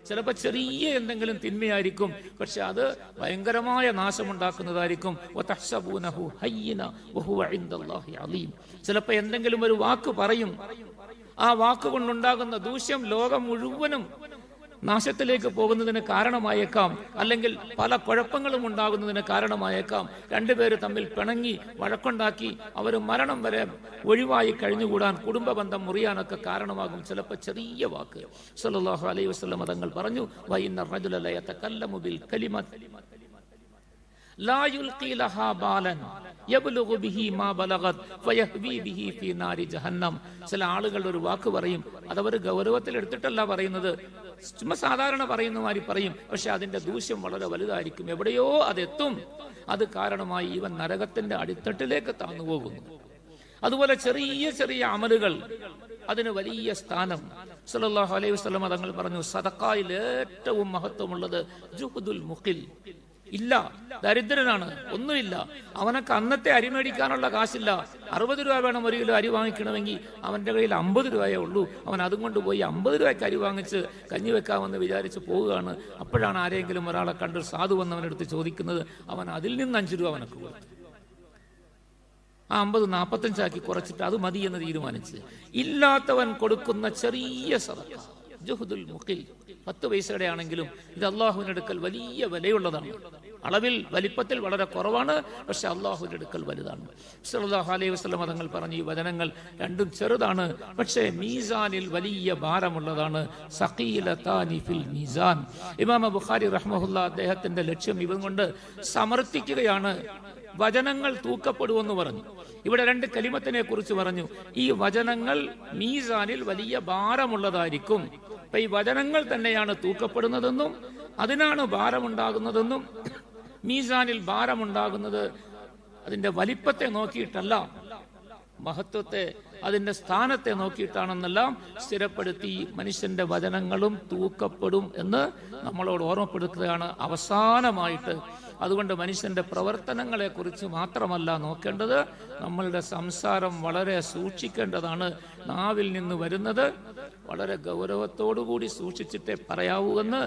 ചിലപ്പോൾ ചെറിയ എന്തെങ്കിലും തിന്മയായിരിക്കും, പക്ഷെ അത് ഭയങ്കരമായ നാശമുണ്ടാക്കുന്നതായിരിക്കും. ചിലപ്പോൾ എന്തെങ്കിലും ഒരു വാക്ക് പറയും, ആ വാക്കുകൊണ്ടുണ്ടാകുന്ന ദൂഷ്യം ലോകം മുഴുവനും നാശത്തിലേക്ക് പോകുന്നതിന് കാരണമായേക്കാം, അല്ലെങ്കിൽ പല കുഴപ്പങ്ങളും ഉണ്ടാകുന്നതിന് കാരണമായേക്കാം. രണ്ടുപേര് തമ്മിൽ പിണങ്ങി വഴക്കുണ്ടാക്കി അവർ മരണം വരെ ഒഴിവായി കഴിഞ്ഞുകൂടാൻ, കുടുംബ ബന്ധം മുറിയാനൊക്കെ കാരണമാകും ചിലപ്പോൾ ചെറിയ വാക്ക്. സല്ലല്ലാഹു അലൈഹി വസല്ലം തങ്ങൾ പറഞ്ഞു, വഇന്ന റജുല ലയതകല്ലമു ബിൽ കലിമത്ത് ലാ യുൽഖി ലഹാ ബാലൻ യബ്ലുഗു ബിഹി മാ ബലഗത് ഫയഹ്വി ബിഹി ഫീ നാരി ജഹന്നം. ചില ആളുകൾ ഒരു വാക്ക് പറയും, അതവർ ഗൗരവത്തിൽ എടുത്തിട്ടല്ല പറയുന്നത്, ചുമ്മാ സാധാരണ പറയുന്ന മാതിരി പറയും, പക്ഷെ അതിന്റെ ദൂഷ്യം വളരെ വലുതായിരിക്കും, എവിടെയോ അതെത്തും. അത് കാരണമായി ഇവൻ നരകത്തിന്റെ അടിത്തട്ടിലേക്ക് താന്നുപോകുന്നു. അതുപോലെ ചെറിയ ചെറിയ അമലുകൾ, അതിന് വലിയ സ്ഥാനം. സല്ലല്ലാഹു അലൈഹി വസല്ലം തങ്ങൾ പറഞ്ഞു, സദഖയിൽ ഏറ്റവും മഹത്വമുള്ളത് ജുഹ്ദുൽ മുഖിൽ. ഇല്ല, ദരിദ്രനാണ്, ഒന്നുമില്ല, അവനൊക്കെ അന്നത്തെ അരി മേടിക്കാനുള്ള കാശില്ല, 60 രൂപ വേണം 1 കിലോ അരി വാങ്ങിക്കണമെങ്കിൽ, അവൻ്റെ കയ്യിൽ 50 രൂപയേ ഉള്ളൂ. അവൻ അതും കൊണ്ടുപോയി 50 രൂപയ്ക്ക് അരി വാങ്ങിച്ച് കഞ്ഞി വെക്കാമെന്ന് വിചാരിച്ച് പോവുകയാണ്. അപ്പോഴാണ് ആരെങ്കിലും ഒരാളെ കണ്ട് സാധു വന്നവനെടുത്ത് ചോദിക്കുന്നത്, അവൻ അതിൽ നിന്ന് 5 രൂപ അവനക്ക് കൊടുത്തു. ആ 50 45 കുറച്ചിട്ട് അത് മതി എന്ന് തീരുമാനിച്ച്. ഇല്ലാത്തവൻ കൊടുക്കുന്ന ചെറിയ സദഖ, ജുഹ്ദുൽ മുഖിൽ, 10 പൈസയുടെ ആണെങ്കിലും ഇത് അള്ളാഹുവിന്റെ അടുക്കൽ വലിയ വിലയുള്ളതാണ്. അളവിൽ വലിപ്പത്തിൽ വളരെ കുറവാണ്, പക്ഷെ അള്ളാഹുവിന്റെ അടുക്കൽ വലുതാണ്. സല്ലല്ലാഹു അലൈഹി വസല്ലം തങ്ങൾ പറഞ്ഞു, ഈ വചനങ്ങൾ രണ്ടും ചെറുതാണ്, പക്ഷേ മീസാനിൽ വലിയ ഭാരമുള്ളതാണ്. സഖീലതാനി ഫിൽ മീസാൻ. ഇമാം ബുഖാരി റഹ്മഹുല്ലാ അദ്ദേഹത്തിന്റെ ലക്ഷ്യം ഇവൻ കൊണ്ട് സമർത്ഥിക്കുകയാണ്, വചനങ്ങൾ തൂക്കപ്പെടുമെന്ന് പറഞ്ഞു. ഇവിടെ 2 കലിമത്തിനെ കുറിച്ച് പറഞ്ഞു. ഈ വചനങ്ങൾ മീസാനിൽ വലിയ ഭാരമുള്ളതായിരിക്കും. അപ്പൊ ഈ വചനങ്ങൾ തന്നെയാണ് തൂക്കപ്പെടുന്നതെന്നും അതിനാണ് ഭാരമുണ്ടാകുന്നതെന്നും, മീസാനിൽ ഭാരമുണ്ടാകുന്നത് അതിന്റെ വലിപ്പത്തെ നോക്കിയിട്ടല്ല, മഹത്വത്തെ, അതിന്റെ സ്ഥാനത്തെ നോക്കിയിട്ടാണെന്നെല്ലാം സ്ഥിരപ്പെടുത്തി മനുഷ്യന്റെ വചനങ്ങളും തൂക്കപ്പെടും എന്ന് നമ്മളോട് ഓർമ്മപ്പെടുത്തുകയാണ് അവസാനമായിട്ട്. അതുകൊണ്ട് മനുഷ്യന്റെ പ്രവർത്തനങ്ങളെ കുറിച്ച് മാത്രമല്ല നോക്കേണ്ടത്, നമ്മളുടെ സംസാരം വളരെ സൂക്ഷിക്കേണ്ടതാണ്. നാവിൽ നിന്ന് വരുന്നത് വളരെ ഗൗരവത്തോടുകൂടി സൂക്ഷിച്ചിട്ടേ പറയാവൂ എന്ന്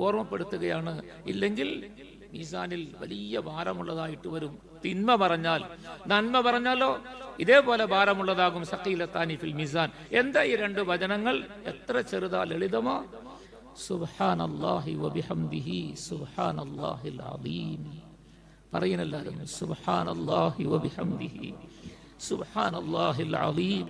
ഓർമ്മപ്പെടുത്തുകയാണ്. ഇല്ലെങ്കിൽ മീസാനിൽ വലിയ ഭാരമുള്ളതായിട്ട് വരും. തിന്മ പറഞ്ഞാൽ, നന്മ പറഞ്ഞാലോ ഇതേപോലെ ഭാരമുള്ളതാകും. സഖീലത്താനി ഫിൽ മീസാൻ. എന്താ ഈ 2 വചനങ്ങൾ? എത്ര ചെറുതാ, ലളിതമാ. സുബ്ഹാനല്ലാഹി വബിഹംദിഹി സുബ്ഹാനല്ലാഹിൽ അദീം. പറയുന്നല്ലാരും സുബ്ഹാനല്ലാഹി വബിഹംദിഹി സുബ്ഹാനല്ലാഹിൽ അദീം.